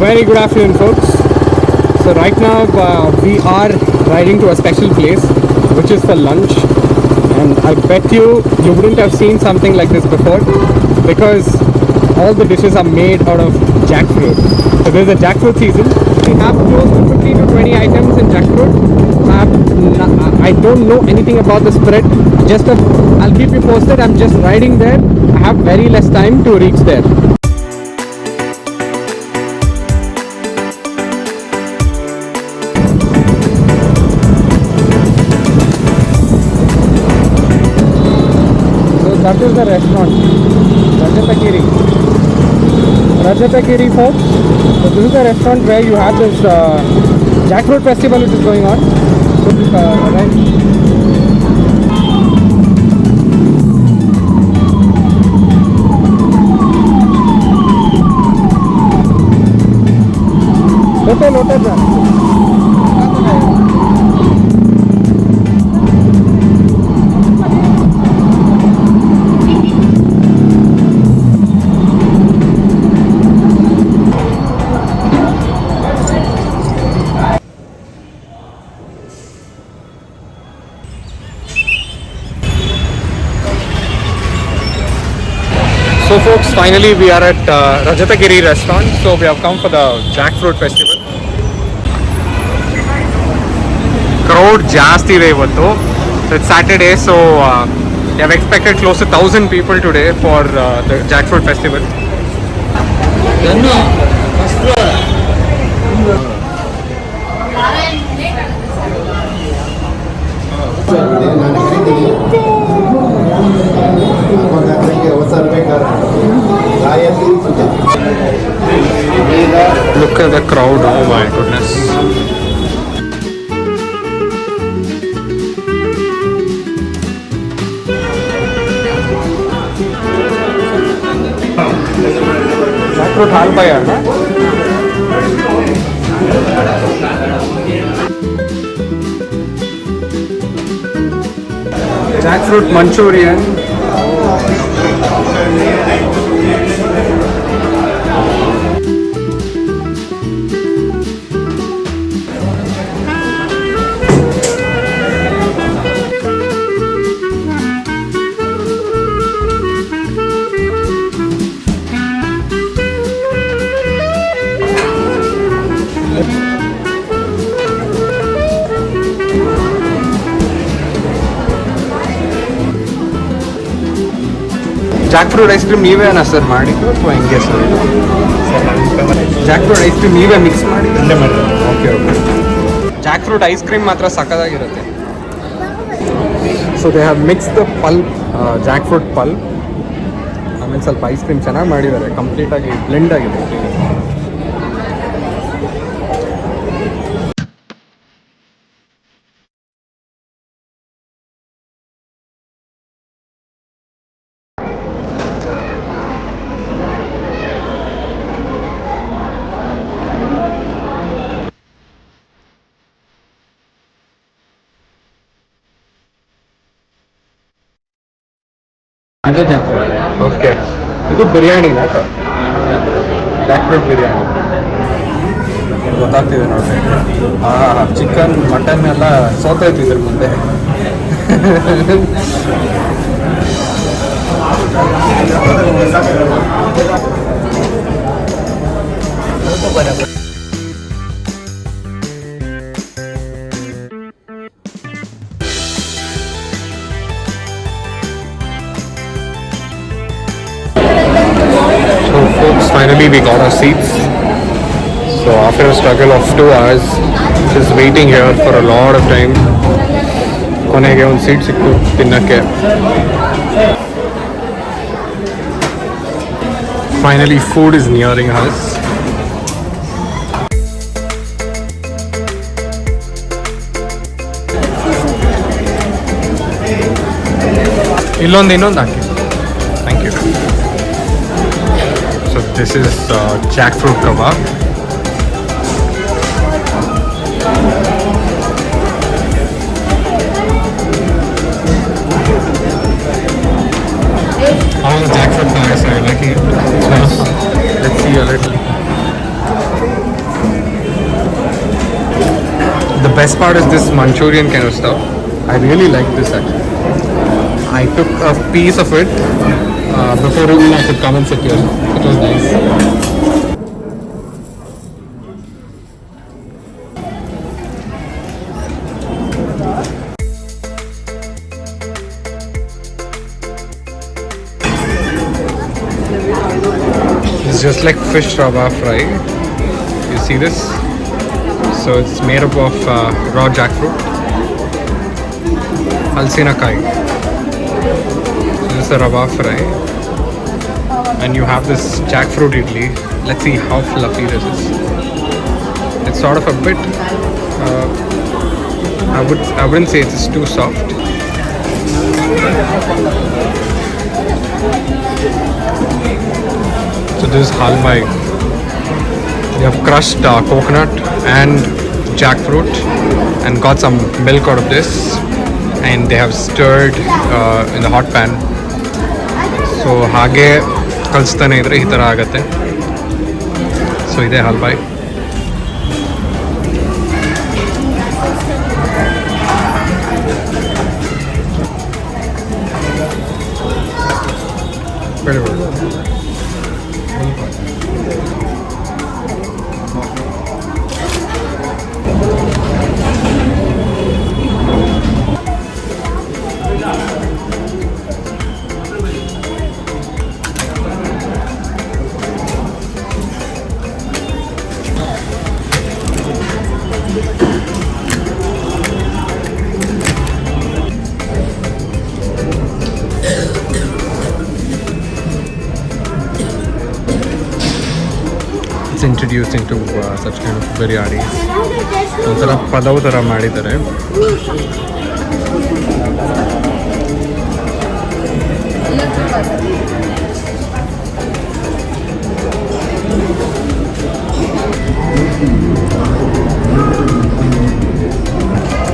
Very good afternoon, folks. So right now we are riding to a special place, which is for lunch. And I bet you wouldn't have seen something like this before, because all the dishes are made out of jackfruit. So there's a jackfruit season. We have close to 15 to 20 items in jackfruit. I don't know anything about the spread. I'll keep you posted. I'm just riding there. I have very less time to reach there. That is the restaurant, Rajatakiri, folks. So this is the restaurant where you have this jackfruit festival which is going on. So Hotel. So folks, finally we are at Rajatakiri restaurant. So we have come for the jackfruit festival. Crowd ಜಾಸ್ತಿ ಇದೆ ಇವತ್ತು. So it's Saturday, so we have expected close to 1,000 people today for the jackfruit festival. Look at the crowd, oh my goodness. Jackfruit halwa yaar na? Jackfruit Manchurian. Jackfruit ice cream ನೀವೇ sir ಮಾಡಿದ್ದು ಅಥವಾ ಹೆಂಗೆ sir? Jackfruit ice cream ನೀವೇ mix ಮಾಡಿ okay okay. Jackfruit ice cream ಮಾತ್ರ ಸಕ್ಕತ್ತಾಗಿರುತ್ತೆ. So they have mix the pulp, jackfruit pulp, ಆಮೇಲೆ ಸ್ವಲ್ಪ ಐಸ್ ಕ್ರೀಮ್ ಚೆನ್ನಾಗಿ ಮಾಡಿದ್ದಾರೆ. ಕಂಪ್ಲೀಟಾಗಿ ಬ್ಲೆಂಡ್ ಆಗಿದೆ. ಓಕೆ, ಇದು ಬಿರಿಯಾನಿನ? ಜಾಕ್ಫ್ರೂಟ್ ಬಿರಿಯಾನಿ ಗೊತ್ತಾಗ್ತಿದೆ ನೋಡ್ರಿ. ಚಿಕನ್ ಮಟನ್ ಎಲ್ಲ ಸೋತೈತಿ ಇದ್ರ ಮುಂದೆ. Folks, finally we got our seats. So after a struggle of 2 hours, just waiting here for a lot of time, ಕೊನೆಗೆ ಒಂದು ಸೀಟ್ ಸಿಕ್ತು ತಿನ್ನಕ್ಕೆ. Finally food is nearing us. ಇನ್ನೊಂದು ಹಾಕಿ. Thank you. So this is jackfruit kebab. How is jackfruit guys? Are you liking it? It's nice. Let's see a little. The best part is this Manchurian kind of stuff. I really like this actually. I took a piece of it before even I could come and sit here. It was nice. It's just like fish rava fry. You see this? So it's made up of raw jackfruit, halsina kai. So this is a rava fry, and you have this jackfruit idli. Let's see how fluffy this is. It's sort of a bit. I wouldn't say it's too soft. So this is halwai. They have crushed coconut and jackfruit and got some milk out of this, and they have stirred in the hot pan. So ಹಾಗೆ ಕಲಿಸ್ತಾನೆ ಇದ್ರೆ ಈ ಥರ ಆಗುತ್ತೆ. So ಇದೆ halwai. Very good. Introduced into such kind of biryani. ಒಂಥರ ಪಲಾವ್ ಥರ ಮಾಡಿದ್ದಾರೆ.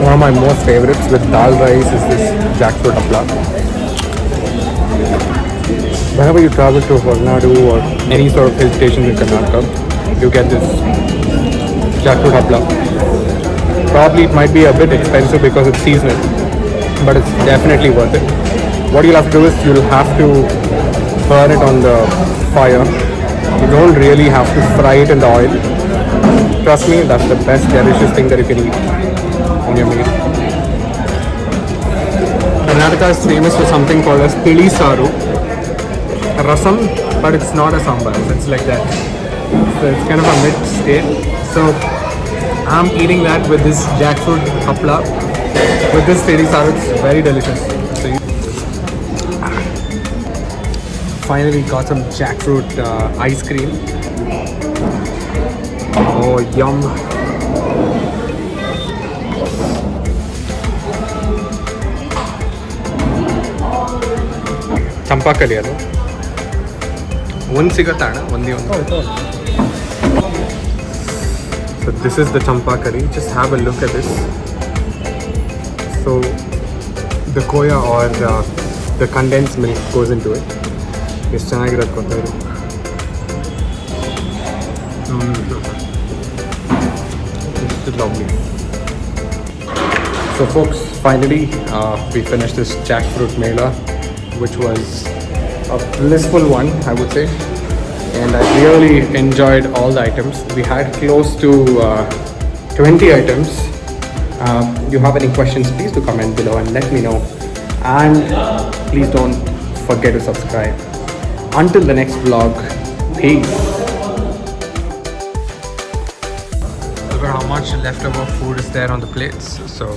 One of my most favorites with dal rice is this jackfruit apla. Whenever you travel to Horanadu or any sort of hill stations in Karnataka, you get this jackfruit apla. Probably it might be a bit expensive because it's seasonal, but it's definitely worth it. What you'll have to do is you'll have to burn it on the fire. You don't really have to fry it in the oil. Trust me, that's the best delicious thing that you can eat on your meal. Karnataka is famous for something called as Tili Saru. Rasam, but it's not a sambar. It's like that. So it's kind of a mid state. So I'm eating that with this jackfruit hapla, with this Tili Saru. It's very delicious. So finally got some jackfruit ice cream. Oh, yum. Champakali ಅದು ಒಂದು ಸಿಗುತ್ತಣ್ಣ ಒಂದೇ ಒಂದು. So this is the champakali. Just have a look at this. So the koya or the condensed milk goes into it. ಎಷ್ಟು ಚೆನ್ನಾಗಿರೋದು ಗೊತ್ತಾ ಇದು. This is lovely. So folks, finally we finished this jackfruit mela, which was a blissful one, I would say, and I really enjoyed all the items. We had close to 20 items. You have any questions, please do comment below and let me know, and please don't forget to subscribe. Until the next vlog, peace. Look at how much leftover food is there on the plates. So